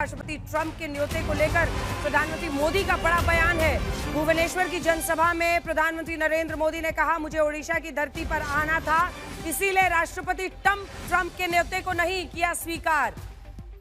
राष्ट्रपति ट्रंप के न्योते को लेकर प्रधानमंत्री मोदी का बड़ा बयान है। भुवनेश्वर की जनसभा में प्रधानमंत्री नरेंद्र मोदी ने कहा, मुझे ओडिशा की धरती पर आना था, इसीलिए राष्ट्रपति ट्रंप के न्योते को नहीं किया स्वीकार।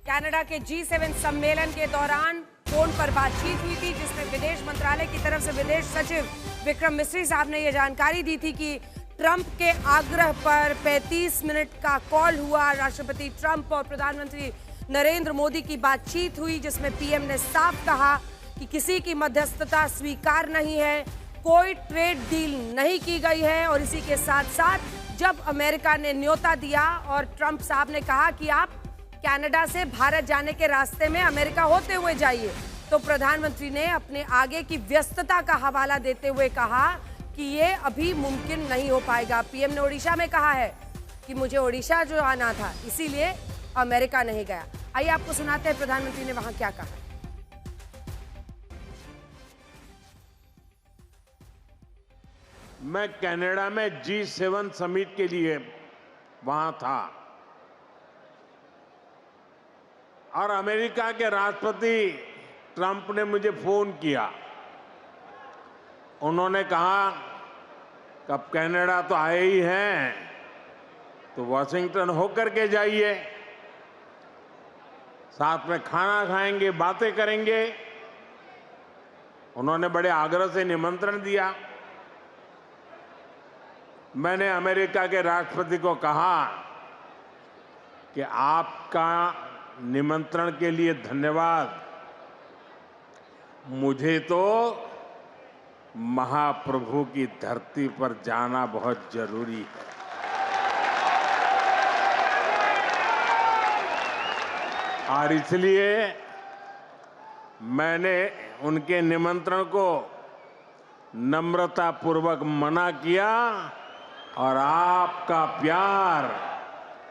कनाडा के G7 सम्मेलन के दौरान फोन पर बातचीत हुई थी, जिसमें विदेश मंत्रालय की तरफ से विदेश सचिव विक्रम मिस्री साहब ने यह जानकारी दी थी कि ट्रंप के आग्रह पर 35 मिनट का कॉल हुआ। राष्ट्रपति ट्रंप और प्रधानमंत्री नरेंद्र मोदी की बातचीत हुई, जिसमें पीएम ने साफ कहा कि किसी की मध्यस्थता स्वीकार नहीं है, कोई ट्रेड डील नहीं की गई है। और इसी के साथ साथ जब अमेरिका ने न्योता दिया और ट्रंप साहब ने कहा कि आप कनाडा से भारत जाने के रास्ते में अमेरिका होते हुए जाइए, तो प्रधानमंत्री ने अपने आगे की व्यस्तता का हवाला देते हुए कहा कि ये अभी मुमकिन नहीं हो पाएगा। पीएम ने ओडिशा में कहा है कि मुझे ओडिशा जो आना था, इसीलिए अमेरिका नहीं गया। आइए आपको सुनाते हैं प्रधानमंत्री ने वहां क्या कहा। मैं कनाडा में G7 समिट के लिए वहां था और अमेरिका के राष्ट्रपति ट्रंप ने मुझे फोन किया। उन्होंने कहा कि अब कनाडा तो आए ही हैं, तो वॉशिंगटन होकर के जाइए, साथ में खाना खाएंगे, बातें करेंगे। उन्होंने बड़े आग्रह से निमंत्रण दिया। मैंने अमेरिका के राष्ट्रपति को कहा कि आपका निमंत्रण के लिए धन्यवाद, मुझे तो महाप्रभु की धरती पर जाना बहुत जरूरी है। और इसलिए मैंने उनके निमंत्रण को नम्रतापूर्वक मना किया और आपका प्यार,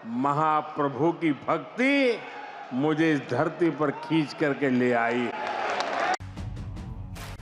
महाप्रभु की भक्ति मुझे इस धरती पर खींच करके ले आई।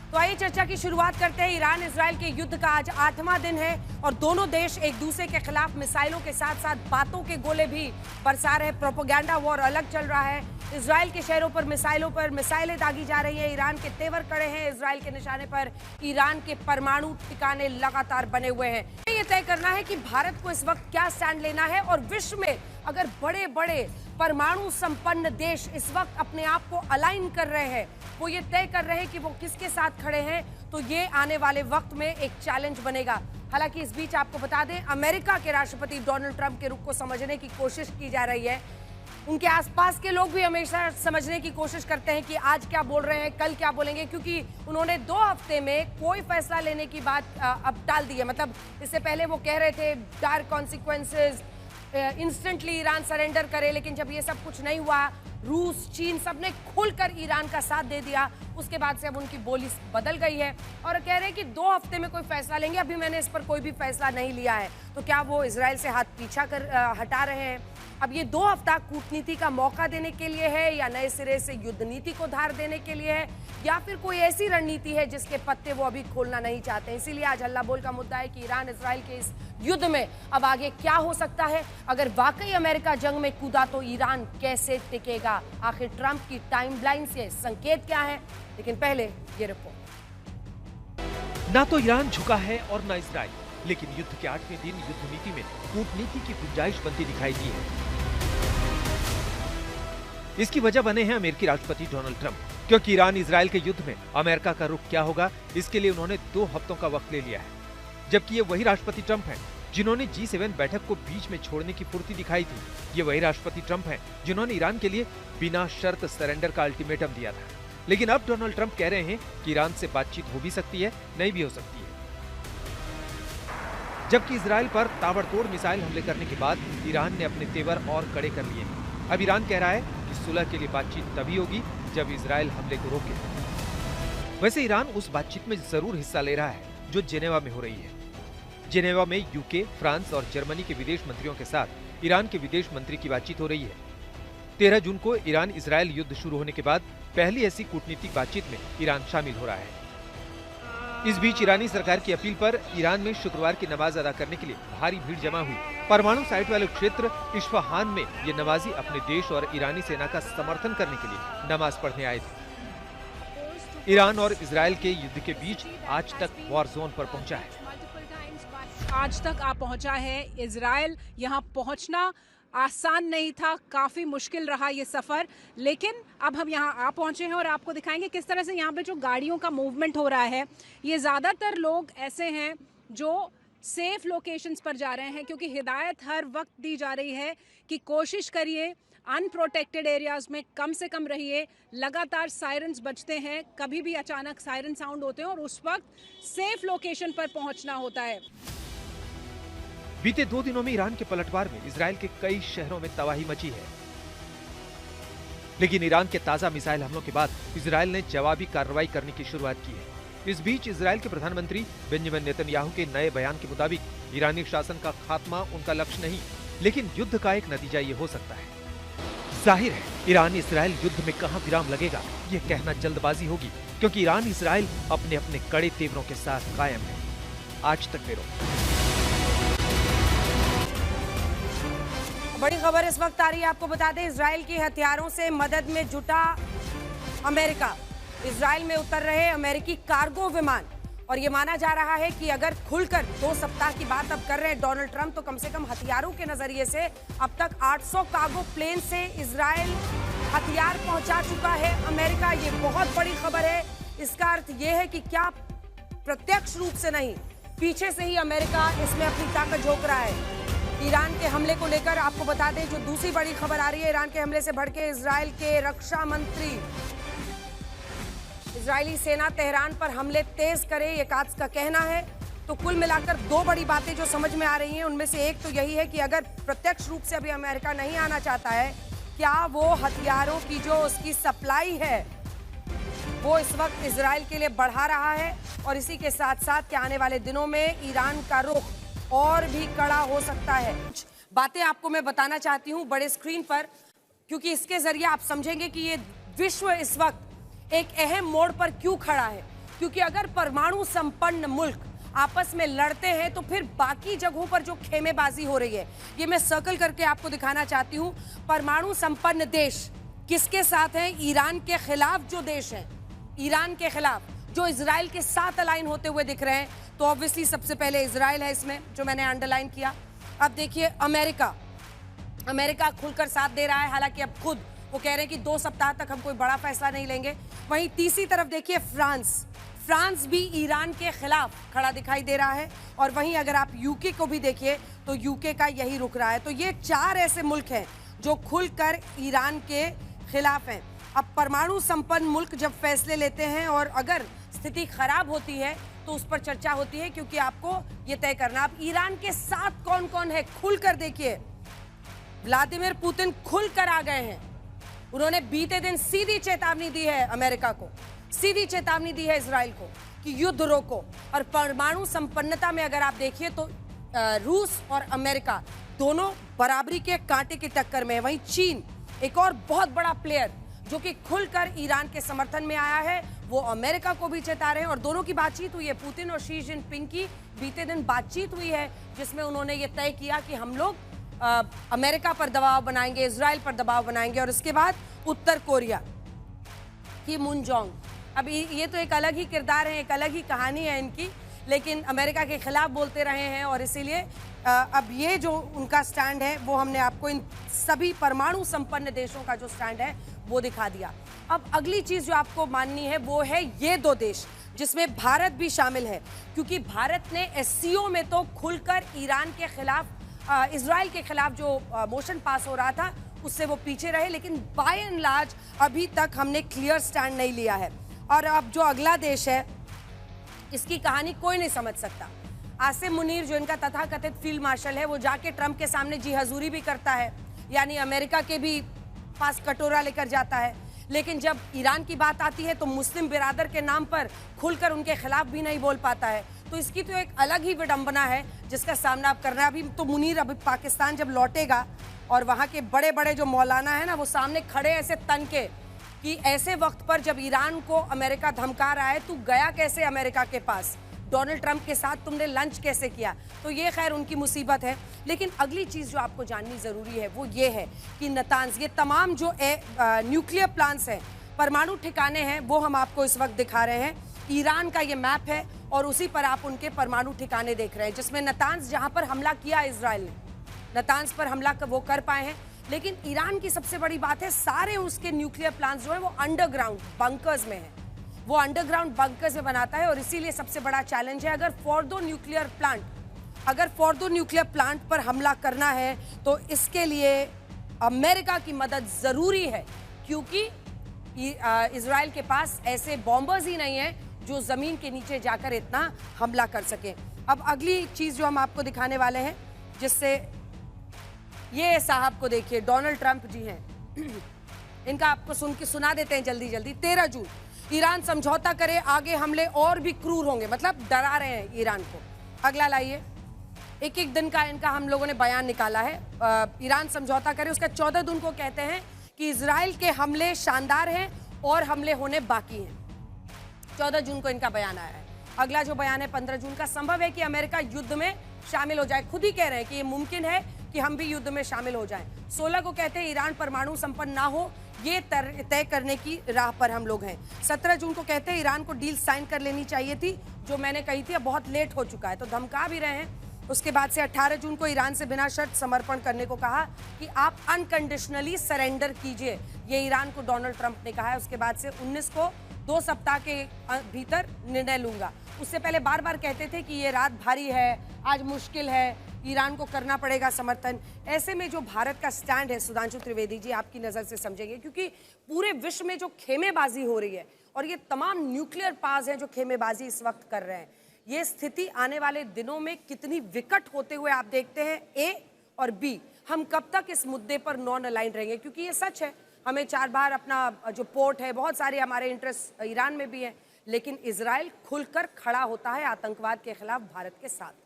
तो आइए चर्चा की शुरुआत करते हैं। ईरान इजराइल के युद्ध का आज 8वां दिन है और दोनों देश एक दूसरे के खिलाफ मिसाइलों के साथ साथ बातों के गोले भी बरसा रहे हैं। प्रोपेगेंडा वॉर अलग चल रहा है। इजराइल के शहरों पर मिसाइलें दागी जा रही है। ईरान के तेवर कड़े हैं। इजराइल के निशाने पर ईरान के परमाणु ठिकाने लगातार बने हुए हैं। ये तय करना है कि भारत को इस वक्त क्या स्टैंड लेना है और विश्व में अगर बड़े बड़े परमाणु संपन्न देश इस वक्त अपने आप को अलाइन कर रहे हैं, वो ये तय कर रहे हैं कि वो किसके साथ खड़े हैं, तो ये आने वाले वक्त में एक चैलेंज बनेगा। हालांकि इस बीच आपको बता दें, अमेरिका के राष्ट्रपति डोनाल्ड ट्रंप के रुख को समझने की कोशिश की जा रही है। उनके आसपास के लोग भी हमेशा समझने की कोशिश करते हैं कि आज क्या बोल रहे हैं, कल क्या बोलेंगे, क्योंकि उन्होंने 2 हफ्ते में कोई फैसला लेने की बात अब टाल दी है। मतलब इससे पहले वो कह रहे थे direct consequences, instantly Iran surrender करे, लेकिन जब ये सब कुछ नहीं हुआ, रूस, चीन सबने खुलकर ईरान का साथ दे दिया। उसके बाद से अब उनकी बोली बदल गई है और कह रहे हैं कि 2 हफ्ते में कोई फैसला लेंगे। अभी मैंने इस पर कोई भी फैसला नहीं लिया है। तो क्या वो इजराइल से हाथ पीछा कर हटा रहे हैं? अब ये 2 हफ्ता कूटनीति का मौका देने के लिए है या नए सिरे से युद्ध नीति को धार देने के लिए है, या फिर कोई ऐसी रणनीति है जिसके पत्ते वो अभी खोलना नहीं चाहते? इसीलिए आज हल्ला बोल का मुद्दा है कि ईरान इजराइल के इस युद्ध में अब आगे क्या हो सकता है। अगर वाकई अमेरिका जंग में कूदा तो ईरान कैसे टिकेगा? आखिर ट्रंप की टाइमलाइन से संकेत क्या है? लेकिन पहले ये रिपोर्ट। ना तो ईरान झुका है और ना इजराइल, लेकिन युद्ध के 8वें दिन युद्ध नीति में कूटनीति की गुंजाइश बनती दिखाई दी है। इसकी वजह बने हैं अमेरिकी राष्ट्रपति डोनाल्ड ट्रंप, क्योंकि ईरान इजराइल के युद्ध में अमेरिका का रुख क्या होगा, इसके लिए उन्होंने 2 हफ्तों का वक्त ले लिया है। जबकि ये वही राष्ट्रपति ट्रंप हैं जिन्होंने G7 बैठक को बीच में छोड़ने की फुर्ती दिखाई थी। ये वही राष्ट्रपति ट्रंप हैं जिन्होंने ईरान के लिए बिना शर्त सरेंडर का अल्टीमेटम दिया था। लेकिन अब डोनाल्ड ट्रंप कह रहे हैं कि ईरान से बातचीत हो भी सकती है, नहीं भी हो सकती है। जबकि इजराइल पर ताबड़तोड़ मिसाइल हमले करने के बाद ईरान ने अपने तेवर और कड़े कर लिए हैं। अब ईरान कह रहा है कि सुलह के लिए बातचीत तभी होगी जब इजराइल हमले को रोके। वैसे ईरान उस बातचीत में जरूर हिस्सा ले रहा है जो जेनेवा में हो रही है। जेनेवा में यूके, फ्रांस और जर्मनी के विदेश मंत्रियों के साथ ईरान के विदेश मंत्री की बातचीत हो रही है। 13 जून को ईरान इजराइल युद्ध शुरू होने के बाद पहली ऐसी कूटनीतिक बातचीत में ईरान शामिल हो रहा है। इस बीच ईरानी सरकार की अपील पर ईरान में शुक्रवार की नमाज अदा करने के लिए भारी भीड़ जमा हुई। परमाणु साइट वाले क्षेत्र इस्फहान में ये नमाजी अपने देश और ईरानी सेना का समर्थन करने के लिए नमाज पढ़ने आए थे। ईरान और इजराइल के युद्ध के बीच आज तक वॉर जोन पर पहुंचा है। आज तक आ पहुंचा है इजराइल। यहाँ पहुंचना आसान नहीं था, काफी मुश्किल रहा ये सफर, लेकिन अब हम यहाँ आ पहुंचे हैं और आपको दिखाएंगे किस तरह से यहाँ पे जो गाड़ियों का मूवमेंट हो रहा है। ये ज्यादातर लोग ऐसे हैं जो सेफ लोकेशंस पर जा रहे हैं, क्योंकि हिदायत हर वक्त दी जा रही है कि कोशिश करिए अनप्रोटेक्टेड एरियाज में कम से कम रहिए। लगातार सायरन्स बजते हैं, कभी भी अचानक सायरन साउंड होते हैं और उस वक्त सेफ लोकेशन पर पहुंचना होता है। बीते 2 दिनों में ईरान के पलटवार में इजराइल के कई शहरों में तबाही मची है, लेकिन ईरान के ताजा मिसाइल हमलों के बाद इजराइल ने जवाबी कार्रवाई करने की शुरुआत की है। इस बीच इजराइल के प्रधानमंत्री बेंजामिन नेतन्याहू के नए बयान के मुताबिक ईरानी शासन का खात्मा उनका लक्ष्य नहीं, लेकिन युद्ध का एक नतीजा ये हो सकता है। जाहिर है ईरान इजराइल युद्ध में कहां विराम लगेगा ये कहना जल्दबाजी होगी, क्योंकि ईरान इजराइल अपने अपने कड़े तेवरों के साथ कायम है। आज तक ब्यूरो। बड़ी खबर इस वक्त आ रही है, आपको बता दें इजराइल की हथियारों से मदद में जुटा अमेरिका। इजराइल में उतर रहे अमेरिकी कार्गो विमान, और ये माना जा रहा है कि अगर खुलकर 2 सप्ताह की बात अब कर रहे हैं डोनाल्ड ट्रंप, तो कम से कम हथियारों के नजरिए से अब तक 800 कार्गो प्लेन से इजराइल हथियार पहुंचा चुका है अमेरिका। ये बहुत बड़ी खबर है। इसका अर्थ ये है कि क्या प्रत्यक्ष रूप से नहीं, पीछे से ही अमेरिका इसमें अपनी ताकत झोंक रहा है। ईरान के हमले को लेकर आपको बता दें, जो दूसरी बड़ी खबर आ रही है, ईरान के हमले से भड़के इजराइल के रक्षा मंत्री। इजरायली सेना तेहरान पर हमले तेज करे, ये कात्स का कहना है। तो कुल मिलाकर 2 बड़ी बातें जो समझ में आ रही हैं, उनमें से एक तो यही है कि अगर प्रत्यक्ष रूप से अभी अमेरिका नहीं आना चाहता है, क्या वो हथियारों की जो उसकी सप्लाई है वो इस वक्त इजराइल के लिए बढ़ा रहा है, और इसी के साथ साथ क्या आने वाले दिनों में ईरान का रुख और भी कड़ा हो सकता है। कुछ बातें आपको मैं बताना चाहती हूं बड़े स्क्रीन पर, क्योंकि इसके जरिए आप समझेंगे कि ये विश्व इस वक्त एक अहम मोड़ पर क्यों खड़ा है। क्योंकि अगर परमाणु संपन्न मुल्क आपस में लड़ते हैं तो फिर बाकी जगहों पर जो खेमेबाजी हो रही है, ये मैं सर्कल करके आपको दिखाना चाहती हूं। परमाणु संपन्न देश किसके साथ हैं? ईरान के खिलाफ जो देश हैं, ईरान के खिलाफ जो इजराइल के साथ अलाइन होते हुए दिख रहे हैं, तो ऑब्वियसली सबसे पहले इजराइल है इसमें, जो मैंने अंडरलाइन किया। अब देखिए अमेरिका खुलकर साथ दे रहा है, हालांकि अब खुद वो कह रहे हैं कि 2 सप्ताह तक हम कोई बड़ा फैसला नहीं लेंगे। वहीं तीसरी तरफ देखिए फ्रांस भी ईरान के खिलाफ खड़ा दिखाई दे रहा है, और वहीं अगर आप यूके को भी देखिए तो यूके का यही रुख रहा है। तो ये 4 ऐसे मुल्क हैं जो खुलकर ईरान के खिलाफ हैं। अब परमाणु संपन्न मुल्क जब फैसले लेते हैं और अगर स्थिति खराब होती है तो उस पर चर्चा होती है, क्योंकि आपको ये तय करना। अब ईरान के साथ कौन कौन है खुलकर देखिए। व्लादिमीर पुतिन खुलकर आ गए हैं। उन्होंने बीते दिन सीधी चेतावनी दी है अमेरिका को, सीधी चेतावनी दी है इजराइल को कि युद्ध रोको। और परमाणु संपन्नता में अगर आप देखिए तो रूस और अमेरिका दोनों बराबरी के कांटे की टक्कर में है। वहीं चीन एक और बहुत बड़ा प्लेयर जो कि खुलकर ईरान के समर्थन में आया है, वो अमेरिका को भी चेता रहे हैं। और दोनों की बातचीत हुई है, पुतिन और शी जिनपिंग की बीते दिन बातचीत हुई है, जिसमें उन्होंने ये तय किया कि हम लोग अमेरिका पर दबाव बनाएंगे, इजराइल पर दबाव बनाएंगे। और इसके बाद उत्तर कोरिया की मून जोंग, अब ये तो एक अलग ही किरदार है, एक अलग ही कहानी है इनकी, लेकिन अमेरिका के खिलाफ बोलते रहे हैं। और इसीलिए अब ये जो उनका स्टैंड है वो हमने आपको इन सभी परमाणु संपन्न देशों का जो स्टैंड है वो दिखा दिया। अब अगली चीज जो आपको माननी है वो है ये 2 देश जिसमें भारत भी शामिल है, क्योंकि भारत ने एससीओ में तो खुलकर ईरान के खिलाफ, इजराइल के खिलाफ जो मोशन पास हो रहा था उससे वो पीछे रहे, लेकिन बाय एंड लार्ज अभी तक हमने क्लियर स्टैंड नहीं लिया है। और अब जो अगला देश है इसकी कहानी कोई नहीं समझ सकता। आसिम मुनीर जो इनका तथाकथित फील्ड मार्शल है, वो जाके ट्रंप के सामने जी हजूरी भी करता है, यानी अमेरिका के भी पास कटोरा लेकर जाता है। लेकिन जब ईरान की बात आती है तो मुस्लिम बिरादर के नाम पर खुलकर उनके खिलाफ भी नहीं बोल पाता है। तो इसकी तो एक अलग ही विडंबना है जिसका सामना आप करना है। अभी तो मुनीर अभी पाकिस्तान जब लौटेगा और वहाँ के बड़े बड़े जो मौलाना है ना, वो सामने खड़े ऐसे तन के कि ऐसे वक्त पर जब ईरान को अमेरिका धमका रहा है, तू गया कैसे अमेरिका के पास, डोनाल्ड ट्रंप के साथ तुमने लंच कैसे किया? तो ये खैर उनकी मुसीबत है। लेकिन अगली चीज़ जो आपको जाननी ज़रूरी है वो ये है कि नतान्ज, ये तमाम जो न्यूक्लियर प्लांट्स हैं, परमाणु ठिकाने हैं, वो हम आपको इस वक्त दिखा रहे हैं। ईरान का ये मैप है और उसी पर आप उनके परमाणु ठिकाने देख रहे हैं, जिसमें नतान्ज जहाँ पर हमला किया इजराइल ने, नतान्ज पर हमला वो कर पाए हैं। लेकिन ईरान की सबसे बड़ी बात है, सारे उसके न्यूक्लियर प्लांट्स जो है वो अंडरग्राउंड बंकर्स में है, वो अंडरग्राउंड बंकर्स में बनाता है। और इसीलिए सबसे बड़ा चैलेंज है, अगर फॉर्दो न्यूक्लियर प्लांट पर हमला करना है तो इसके लिए अमेरिका की मदद जरूरी है, क्योंकि इजराइल के पास ऐसे बॉम्बर्स ही नहीं है जो जमीन के नीचे जाकर इतना हमला कर सके। अब अगली चीज जो हम आपको दिखाने वाले हैं, जिससे ये साहब को देखिए, डोनाल्ड ट्रंप जी हैं, इनका आपको सुना देते हैं जल्दी जल्दी। 13 जून, ईरान समझौता करे, आगे हमले और भी क्रूर होंगे, मतलब डरा रहे हैं ईरान को। अगला लाइए, एक एक दिन का इनका हम लोगों ने बयान निकाला है। ईरान समझौता करे, उसका 14 दिन को कहते हैं कि इजराइल के हमले शानदार हैं और हमले होने बाकी हैं। 14 जून को इनका बयान आया है। अगला जो बयान है 15 जून का, संभव है कि अमेरिका युद्ध में शामिल हो जाए। खुद ही कह रहे हैं कि ये मुमकिन है कि हम भी युद्ध में शामिल हो जाएं। 16 को कहते हैं ईरान परमाणु संपन्न ना हो, ये तय करने की राह पर हम लोग हैं। 17 जून को कहते हैं ईरान को डील साइन कर लेनी चाहिए थी, जो मैंने कही थी, अब बहुत लेट हो चुका है, तो धमका भी रहे हैं। उसके बाद से 18 जून को ईरान से बिना शर्त समर्पण करने को कहा कि आप अनकंडीशनली सरेंडर कीजिए, ये ईरान को डोनाल्ड ट्रंप ने कहा है। उसके बाद से 19 को 2 सप्ताह के भीतर निर्णय लूंगा। उससे पहले बार बार कहते थे कि ये रात भारी है, आज मुश्किल है, ईरान को करना पड़ेगा समर्थन। ऐसे में जो भारत का स्टैंड है, सुधांशु त्रिवेदी जी आपकी नज़र से समझेंगे, क्योंकि पूरे विश्व में जो खेमेबाजी हो रही है और ये तमाम न्यूक्लियर पावर्स हैं जो खेमेबाजी इस वक्त कर रहे हैं, ये स्थिति आने वाले दिनों में कितनी विकट होते हुए आप देखते हैं। ए और बी, हम कब तक इस मुद्दे पर नॉन अलाइन रहेंगे? क्योंकि ये सच है, हमें 4 बार अपना जो पोर्ट है, बहुत सारे हमारे इंटरेस्ट ईरान में भी हैं, लेकिन इजराइल खुलकर खड़ा होता है आतंकवाद के खिलाफ भारत के साथ।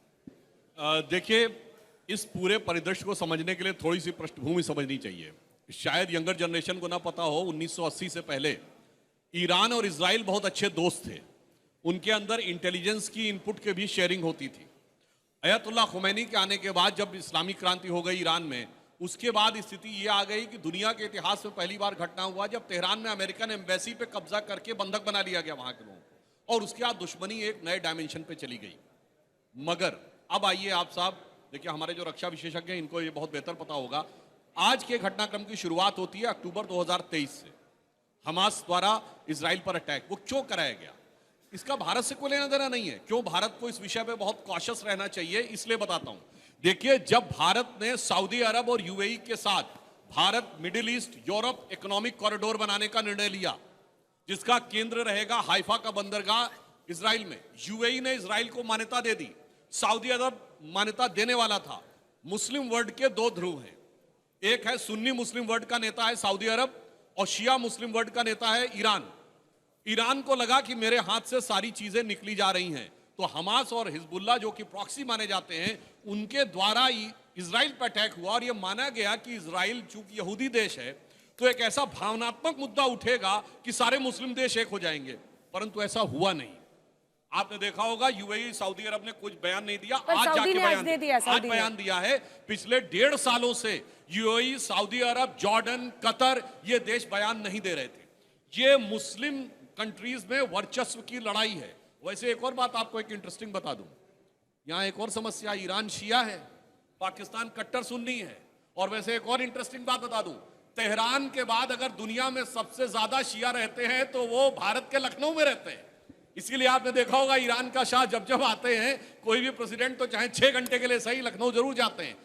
देखिए, इस पूरे परिदृश्य को समझने के लिए थोड़ी सी पृष्ठभूमि समझनी चाहिए। शायद यंगर जनरेशन को ना पता हो, 1980 से पहले ईरान और इजराइल बहुत अच्छे दोस्त थे। उनके अंदर इंटेलिजेंस की इनपुट के भी शेयरिंग होती थी। अयतुल्लाह खुमैनी के आने के बाद जब इस्लामी क्रांति हो गई ईरान में, उसके बाद स्थिति ये आ गई कि दुनिया के इतिहास में पहली बार घटना हुआ जब तेहरान में अमेरिकन एम्बेसी पे कब्जा करके बंधक बना लिया गया वहां के लोगों को, और उसके बाद दुश्मनी एक नए डायमेंशन पे चली गई। मगर अब आइए आप साहब देखिए, हमारे जो रक्षा विशेषज्ञ हैं इनको ये बहुत बेहतर पता होगा। आज के घटनाक्रम की शुरुआत होती है अक्टूबर 2023 से, हमास द्वारा इजराइल पर अटैक। वो क्यों कराया गया, इसका भारत से कोई लेना देना नहीं है। क्यों भारत को इस विषय पे बहुत कॉशियस रहना चाहिए, इसलिए बताता हूं। देखिए, जब भारत ने सऊदी अरब और यूएई के साथ Bharat middle east Europe economic corridor बनाने का निर्णय लिया, जिसका केंद्र रहेगा हाइफा का बंदरगाह इजराइल में, यूएई ने इजराइल को मान्यता दे दी, सऊदी अरब मान्यता देने वाला था। मुस्लिम वर्ल्ड के 2 ध्रुव हैं, एक है सुन्नी मुस्लिम वर्ल्ड का नेता है सऊदी अरब, और शिया मुस्लिम वर्ल्ड का नेता है ईरान। ईरान को लगा कि मेरे हाथ से सारी चीजें निकली जा रही हैं, तो हमास और हिजबुल्लाह जो कि प्रॉक्सी माने जाते हैं, उनके द्वारा इजराइल पर अटैक हुआ। और यह माना गया कि इजराइल चूंकि यहूदी देश है तो एक ऐसा भावनात्मक मुद्दा उठेगा कि सारे मुस्लिम देश एक हो जाएंगे, परंतु ऐसा हुआ नहीं। आपने देखा होगा यूएई सऊदी अरब ने कुछ बयान नहीं दिया, आज जाके बयान दिया है। पिछले 1.5 सालों से यूएई, सऊदी अरब, जॉर्डन, कतर, ये देश बयान नहीं दे रहे थे। ये मुस्लिम कंट्रीज में वर्चस्व की लड़ाई है। वैसे एक और बात आपको एक इंटरेस्टिंग बता दूं, यहां एक और समस्या, ईरान शिया है, पाकिस्तान कट्टर सुन्नी है। और वैसे एक और इंटरेस्टिंग बात बता दूं, तेहरान के बाद अगर दुनिया में सबसे ज्यादा शिया रहते हैं तो वो भारत के लखनऊ में रहते हैं। इसीलिए आपने देखा होगा ईरान का शाह जब जब आते हैं, कोई भी प्रेसिडेंट तो चाहे 6 घंटे के लिए सही, लखनऊ जरूर जाते हैं।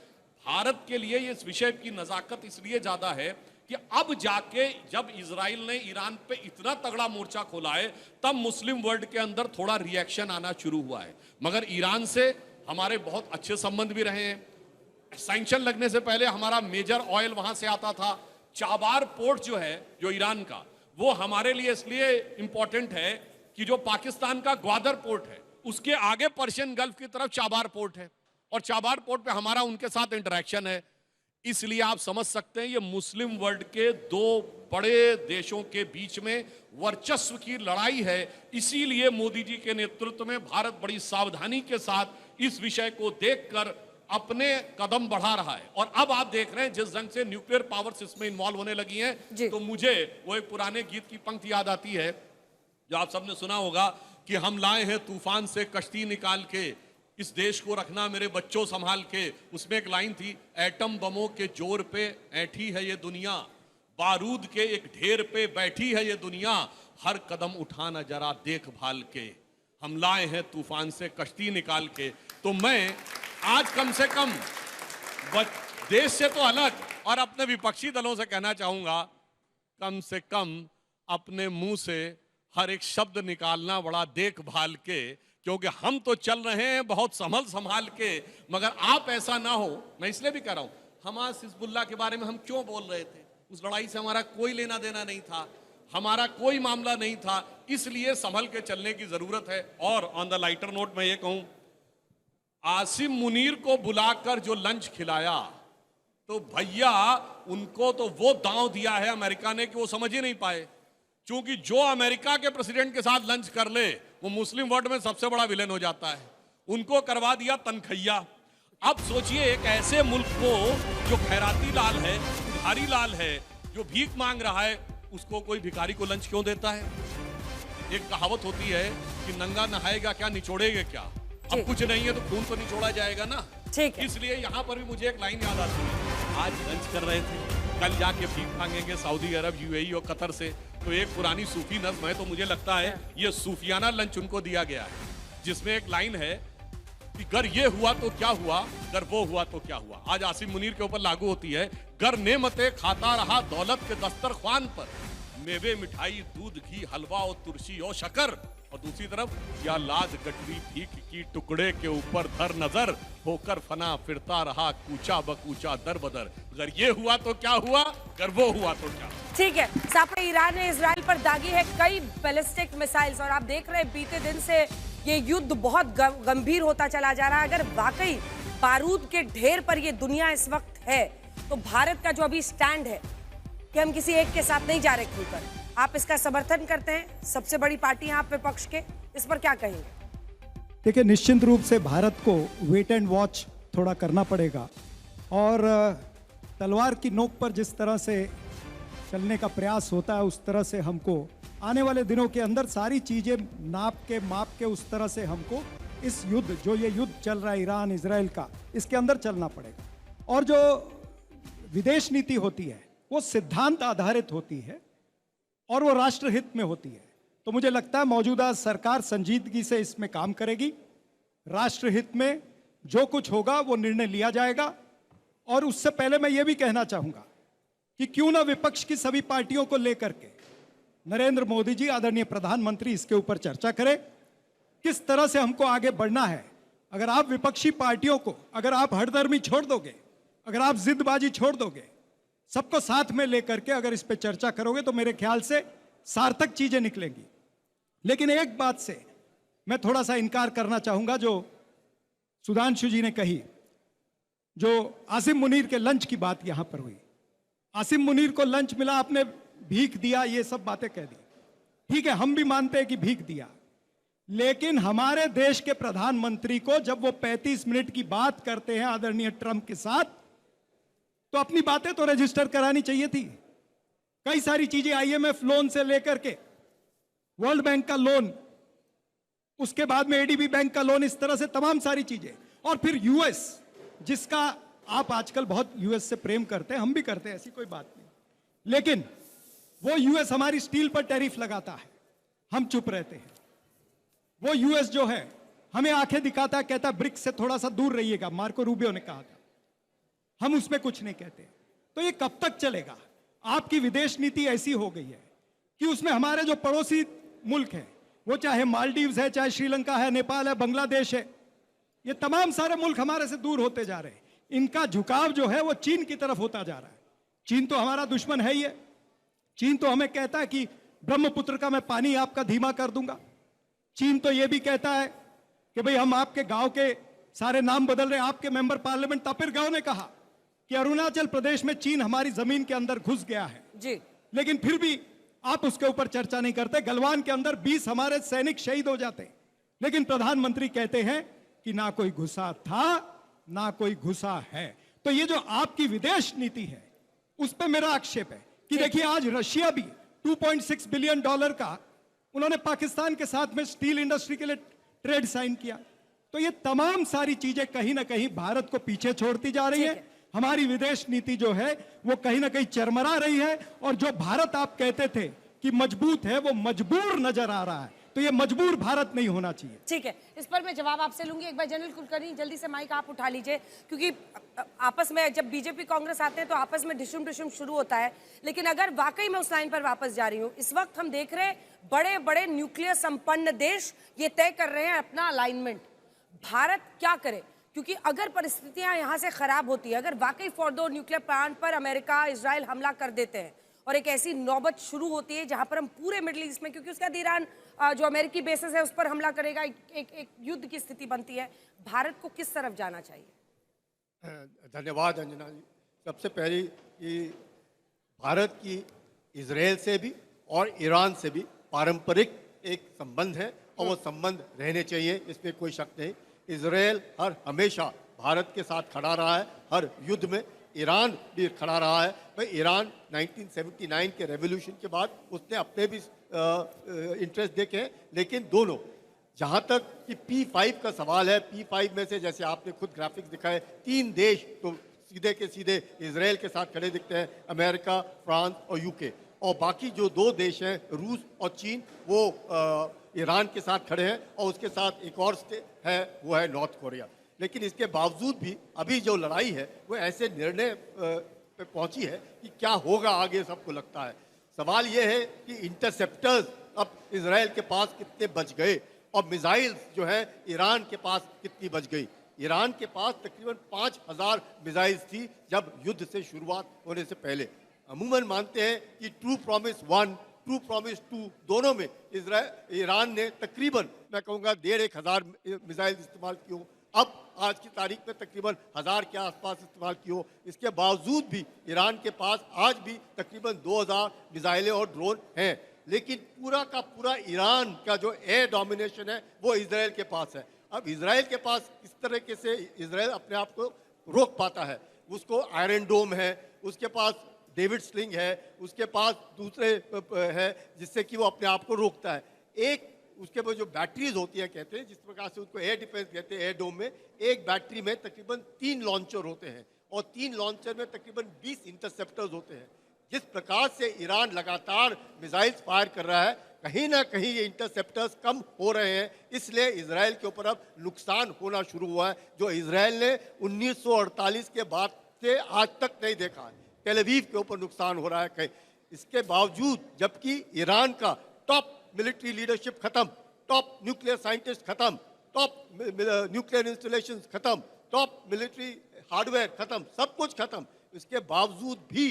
भारत के लिए इस विषय की नजाकत इसलिए ज्यादा है कि अब जाके जब इजराइल ने ईरान पे इतना तगड़ा मोर्चा खोला है, तब मुस्लिम वर्ल्ड के अंदर थोड़ा रिएक्शन आना शुरू हुआ है। मगर ईरान से हमारे बहुत अच्छे संबंध भी रहे हैं। सैंक्शन लगने से पहले हमारा मेजर ऑयल वहां से आता था। चाबार पोर्ट जो है, जो ईरान का, वो हमारे लिए इसलिए इंपॉर्टेंट है कि जो पाकिस्तान का ग्वादर पोर्ट है, उसके आगे पर्शियन गल्फ की तरफ चाबार पोर्ट है, और चाबार पोर्ट पे हमारा उनके साथ इंटरेक्शन है। इसलिए आप समझ सकते हैं ये मुस्लिम वर्ल्ड के दो बड़े देशों के बीच में वर्चस्व की लड़ाई है। इसीलिए मोदी जी के नेतृत्व में भारत बड़ी सावधानी के साथ इस विषय को देखकर अपने कदम बढ़ा रहा है। और अब आप देख रहे हैं जिस ढंग से न्यूक्लियर पावर्स इसमें इन्वॉल्व होने लगी हैं, तो मुझे वो एक पुराने गीत की पंक्ति याद आती है जो आप सबने सुना होगा कि हम लाए हैं तूफान से कश्ती निकाल के, इस देश को रखना मेरे बच्चों संभाल के। उसमें एक लाइन थी, एटम बमों के जोर पे ऐठी है ये दुनिया, बारूद के एक ढेर पे बैठी है ये दुनिया, हर कदम उठाना जरा देखभाल के, हम लाए हैं तूफान से कश्ती निकाल के। तो मैं आज कम से कम देश से तो अलग और अपने विपक्षी दलों से कहना चाहूंगा, कम से कम अपने मुंह से हर एक शब्द निकालना बड़ा देखभाल के, क्योंकि हम तो चल रहे हैं बहुत संभाल के, मगर आप ऐसा ना हो। मैं इसलिए भी कह रहा हूं, हमास हिजबुल्लाह के बारे में हम क्यों बोल रहे थे? उस लड़ाई से हमारा कोई लेना देना नहीं था, हमारा कोई मामला नहीं था, इसलिए संभल के चलने की जरूरत है। और ऑन द लाइटर नोट मैं ये कहूं, आसिम मुनीर को बुलाकर जो लंच खिलाया, तो भैया उनको तो वो दांव दिया है अमेरिका ने कि वो समझ ही नहीं पाए। क्योंकि जो अमेरिका के प्रेसिडेंट के साथ लंच कर ले वो मुस्लिम वर्ल्ड में सबसे बड़ा विलेन हो जाता है। उनको करवा दिया तनखैया। अब सोचिए एक ऐसे मुल्क को जो खैराती लाल है, भिखारी लाल है, जो भीख मांग रहा है, उसको कोई भिखारी को लंच क्यों देता है? एक कहावत होती है कि नंगा नहाएगा क्या निचोड़ेगा क्या। अब कुछ नहीं है तो खून तो निचोड़ा जाएगा ना। ठीक है। इसलिए यहाँ पर भी मुझे एक लाइन याद आती है, आज लंच कर रहे थे, कल जाके भीख मांगेंगे सऊदी अरब, यूएई और कतर से। तो एक पुरानी सूफी नज़्म है, तो मुझे लगता है ये सूफियाना लंच उनको दिया गया है, जिसमें एक लाइन है कि गर ये हुआ तो क्या हुआ, गर वो हुआ तो क्या हुआ। आज आसिम मुनीर के ऊपर लागू होती है, गर नेमते खाता रहा दौलत के दस्तरख्वान पर, मेवे मिठाई दूध घी हलवा और तुलसी और शकर। और दूसरी तरफ, या लाज गठरी भीख की टुकड़े के ऊपर धर नजर, होकर फना फिरता रहा कूचा बकूचा दर बदर। अगर ये हुआ तो क्या हुआ, अगर वो हुआ तो क्या। ठीक है साहब, ईरान ने इजराइल पर दागी है कई बैलिस्टिक मिसाइल्स, और आप देख रहे हैं बीते दिन से ये युद्ध बहुत गंभीर होता चला जा रहा है। अगर वाकई बारूद के ढेर पर ये दुनिया इस वक्त है, तो भारत का जो अभी स्टैंड है कि हम किसी एक के साथ नहीं जा रहे खुलकर, आप इसका समर्थन करते हैं? सबसे बड़ी पार्टी हैं आप विपक्ष के, इस पर क्या कहेंगे? देखिए, निश्चित रूप से भारत को वेट एंड वॉच थोड़ा करना पड़ेगा, और तलवार की नोक पर जिस तरह से चलने का प्रयास होता है, उस तरह से हमको आने वाले दिनों के अंदर सारी चीजें नाप के माप के उस तरह से हमको इस युद्ध, जो ये युद्ध चल रहा है ईरान इजराइल का, इसके अंदर चलना पड़ेगा। और जो विदेश नीति होती है वो सिद्धांत आधारित होती है और वो राष्ट्रहित में होती है। तो मुझे लगता है मौजूदा सरकार संजीदगी से इसमें काम करेगी, राष्ट्रहित में जो कुछ होगा वो निर्णय लिया जाएगा। और उससे पहले मैं ये भी कहना चाहूंगा कि क्यों ना विपक्ष की सभी पार्टियों को लेकर के नरेंद्र मोदी जी, आदरणीय प्रधानमंत्री, इसके ऊपर चर्चा करें किस तरह से हमको आगे बढ़ना है। अगर आप विपक्षी पार्टियों को, अगर आप हठधर्मी छोड़ दोगे, अगर आप जिद्दबाजी छोड़ दोगे, सबको साथ में लेकर के अगर इस पे चर्चा करोगे, तो मेरे ख्याल से सार्थक चीजें निकलेंगी। लेकिन एक बात से मैं थोड़ा सा इनकार करना चाहूंगा, जो सुधांशु जी ने कही, जो आसिम मुनीर के लंच की बात यहां पर हुई। आसिम मुनीर को लंच मिला, आपने भीख दिया, ये सब बातें कह दी। ठीक है, हम भी मानते हैं कि भीख दिया, लेकिन हमारे देश के प्रधानमंत्री को जब वो 35 मिनट की बात करते हैं आदरणीय ट्रंप के साथ, तो अपनी बातें तो रजिस्टर करानी चाहिए थी। कई सारी चीजें, आईएमएफ लोन से लेकर के वर्ल्ड बैंक का लोन, उसके बाद में एडीबी बैंक का लोन, इस तरह से तमाम सारी चीजें। और फिर यूएस, जिसका आप आजकल बहुत यूएस से प्रेम करते हैं, हम भी करते हैं, ऐसी कोई बात नहीं, लेकिन वो यूएस हमारी स्टील पर टैरिफ लगाता है, हम चुप रहते हैं। वो यूएस जो है हमें आंखें दिखाता है, कहता है ब्रिक्स से थोड़ा सा दूर रहिएगा, मार्को रूबियो ने कहा था, हम उसमें कुछ नहीं कहते। तो ये कब तक चलेगा? आपकी विदेश नीति ऐसी हो गई है कि उसमें हमारे जो पड़ोसी मुल्क हैं, वो चाहे मालदीव्स है, चाहे श्रीलंका है, नेपाल है, बांग्लादेश है, ये तमाम सारे मुल्क हमारे से दूर होते जा रहे हैं। इनका झुकाव जो है वो चीन की तरफ होता जा रहा है। चीन तो हमारा दुश्मन है ही है। चीन तो हमें कहता है कि ब्रह्मपुत्र का मैं पानी आपका धीमा कर दूंगा। चीन तो ये भी कहता है कि भाई हम आपके गांव के सारे नाम बदल रहे हैं। आपके मेंबर पार्लियामेंट तापिर गांव ने कहा कि अरुणाचल प्रदेश में चीन हमारी जमीन के अंदर घुस गया है, जी लेकिन फिर भी आप उसके ऊपर चर्चा नहीं करते। गलवान के अंदर 20 हमारे सैनिक शहीद हो जाते, लेकिन प्रधानमंत्री कहते हैं कि ना कोई घुसा था ना कोई घुसा है। तो ये जो आपकी विदेश नीति है उस पर मेरा आक्षेप है कि देखिए आज रशिया भी $2.6 बिलियन का उन्होंने पाकिस्तान के साथ में स्टील इंडस्ट्री के लिए ट्रेड साइन किया। तो ये तमाम सारी चीजें कहीं ना कहीं भारत को पीछे छोड़ती जा रही है। हमारी विदेश नीति जो है वो कहीं ना कहीं चरमरा रही है, और जो भारत आप कहते थे कि मजबूत है वो मजबूर नजर आ रहा है। तो ये मजबूर भारत नहीं होना चाहिए। ठीक है, इस पर मैं जवाब आपसे लूंगी। एक बार जनरल कुलकर्णी जल्दी से माइक आप उठा लीजिए, क्योंकि आपस में जब बीजेपी कांग्रेस आते हैं तो आपस में डिशुम डिशुम शुरू होता है। लेकिन अगर वाकई मैं उस लाइन पर वापस जा रही हूँ, इस वक्त हम देख रहे हैं बड़े बड़े न्यूक्लियर संपन्न देश ये तय कर रहे हैं अपना अलाइनमेंट। भारत क्या करे? क्योंकि अगर परिस्थितियां यहाँ से खराब होती है, अगर वाकई फोर्डो न्यूक्लियर प्लांट पर अमेरिका इजराइल हमला कर देते हैं और एक ऐसी नौबत शुरू होती है जहां पर हम पूरे मिडिल ईस्ट में, क्योंकि उसके बाद ईरान जो अमेरिकी बेसिस है उस पर हमला करेगा, एक युद्ध की स्थिति बनती है, भारत को किस तरफ जाना चाहिए? धन्यवाद अंजना जी। सबसे पहले कि भारत की इजराइल से भी और ईरान से भी पारंपरिक एक संबंध है और वो संबंध रहने चाहिए, इसमें कोई शक नहीं। इजराइल हमेशा भारत के साथ खड़ा रहा है हर युद्ध में। ईरान भी खड़ा रहा है। भाई ईरान 1979 के रेवोल्यूशन के बाद उसने अपने भी इंटरेस्ट देखे हैं, लेकिन दोनों, जहाँ तक कि P5 का सवाल है, P5 में से जैसे आपने खुद ग्राफिक्स दिखाए, 3 देश तो सीधे के सीधे इजराइल के साथ खड़े दिखते हैं, अमेरिका, फ्रांस और यूके, और बाकी जो 2 देश हैं रूस और चीन वो ईरान के साथ खड़े हैं, और उसके साथ एक और है वो है नॉर्थ कोरिया। लेकिन इसके बावजूद भी अभी जो लड़ाई है वो ऐसे निर्णय पे पहुंची है कि क्या होगा आगे सबको लगता है। सवाल ये है कि इंटरसेप्टर्स अब इजराइल के पास कितने बच गए और मिसाइल्स जो है ईरान के पास कितनी बच गई। ईरान के पास तकरीबन 5000 मिसाइल्स थी जब युद्ध से शुरुआत होने से पहले। अमूमन मानते हैं कि ट्रू प्रॉमिस 1, ट्रू प्रॉमिस 2 दोनों में ईरान ने तकरीबन मैं कहूँगा 1500 मिसाइल इस्तेमाल की हो। अब आज की तारीख में तकरीबन 1000 के आसपास इस्तेमाल की हो। इसके बावजूद भी ईरान के पास आज भी तकरीबन 2000 मिसाइलें और ड्रोन हैं, लेकिन पूरा का पूरा ईरान का जो एयर डोमिनेशन है वो इजराइल के पास है। अब इजराइल के पास किस तरीके से इजराइल अपने आप को रोक पाता है? उसको आयरन डोम है, उसके पास डेविड स्लिंग है, उसके पास दूसरे है जिससे कि वो अपने आप को रोकता है। एक उसके पास जो बैटरीज होती है, कहते हैं जिस प्रकार से उसको एयर डिफेंस कहते हैं, एयर डोम में एक बैटरी में तकरीबन 3 लॉन्चर होते हैं और 3 लॉन्चर में तकरीबन 20 इंटरसेप्टर्स होते हैं। जिस प्रकार से ईरान लगातार मिसाइल्स फायर कर रहा है, कहीं ना कहीं ये इंटरसेप्टर्स कम हो रहे हैं, इसलिए इजराइल के ऊपर अब नुकसान होना शुरू हुआ है जो इजराइल ने 1948 के बाद से आज तक नहीं देखा है। टेल अवीव के ऊपर नुकसान हो रहा है कहीं। इसके बावजूद जबकि ईरान का टॉप मिलिट्री लीडरशिप खत्म, टॉप न्यूक्लियर साइंटिस्ट खत्म, टॉप न्यूक्लियर इंस्टॉलेशन खत्म, टॉप मिलिट्री हार्डवेयर खत्म, सब कुछ खत्म, इसके बावजूद भी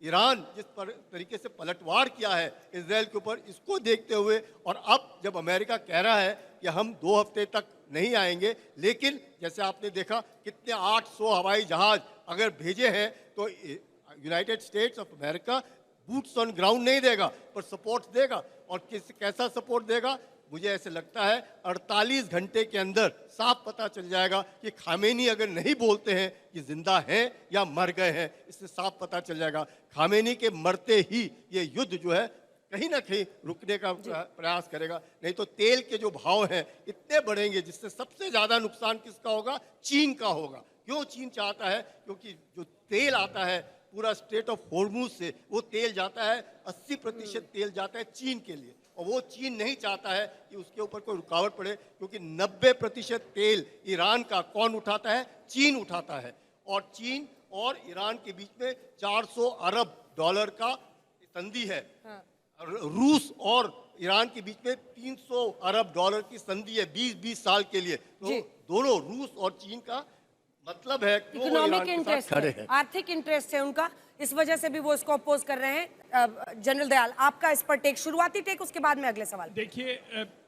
ईरान जिस तरीके से पलटवार किया है इजराइल के ऊपर, इसको देखते हुए और अब जब अमेरिका कह रहा है कि हम 2 हफ्ते तक नहीं आएंगे, लेकिन जैसे आपने देखा कितने 800 हवाई जहाज अगर भेजे हैं तो United states of America boots on ground नहीं देगा पर सपोर्ट देगा। और कैसा सपोर्ट देगा? मुझे ऐसे लगता है 48 घंटे के अंदर साफ पता चल जाएगा कि खामेनी अगर नहीं बोलते हैं कि जिंदा हैं या मर गए हैं, इससे साफ पता चल जाएगा। खामेनी के मरते ही ये युद्ध जो है कहीं ना कहीं रुकने का प्रयास करेगा, नहीं तो तेल के जो भाव हैं इतने बढ़ेंगे जिससे सबसे ज्यादा नुकसान किसका होगा? चीन का होगा। क्यों चीन चाहता है? क्योंकि जो तेल आता है पूरा स्ट्रेट ऑफ हॉर्मुज से, वो तेल जाता है 80% तेल जाता है चीन के लिए, और वो चीन नहीं चाहता है कि उसके ऊपर कोई रुकावट पड़े, क्योंकि 90% तेल ईरान का कौन उठाता है? चीन उठाता है। और चीन और ईरान के बीच में $400 अरब का संधि है। हाँ। रूस और ईरान के बीच में $300 अरब की संधि है 20-20 साल के लिए। तो दोनों रूस और चीन का मतलब है कि इकोनॉमिक इंटरेस्ट है, आर्थिक इंटरेस्ट है उनका, इस वजह से भी वो इसको अपोज कर रहे हैं। जनरल दयाल, आपका इस पर टेक, शुरुआती टेक, उसके बाद में अगले सवाल। देखिए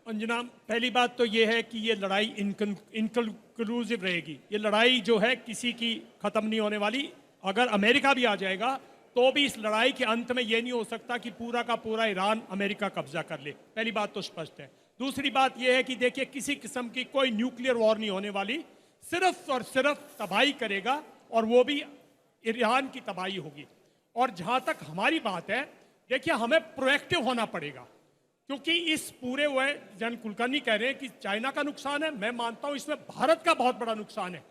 अंजना, पहली बात तो ये है कि ये लड़ाई इनकंक्लूसिव रहेगी। ये लड़ाई जो है किसी की खत्म नहीं होने वाली, अगर अमेरिका भी आ जाएगा तो भी इस लड़ाई के अंत में यह नहीं हो सकता कि पूरा का पूरा ईरान अमेरिका कब्जा कर ले। पहली बात तो स्पष्ट है। दूसरी बात यह है कि देखिए, किसी किस्म की कोई न्यूक्लियर वॉर नहीं होने वाली, सिर्फ और सिर्फ तबाही करेगा और वो भी ईरान की तबाही होगी। और जहां तक हमारी बात है, देखिए हमें प्रोएक्टिव होना पड़ेगा, क्योंकि इस पूरे जन कुलकर्णी कह रहे हैं कि चाइना का नुकसान है, मैं मानता हूं इसमें भारत का बहुत बड़ा नुकसान है।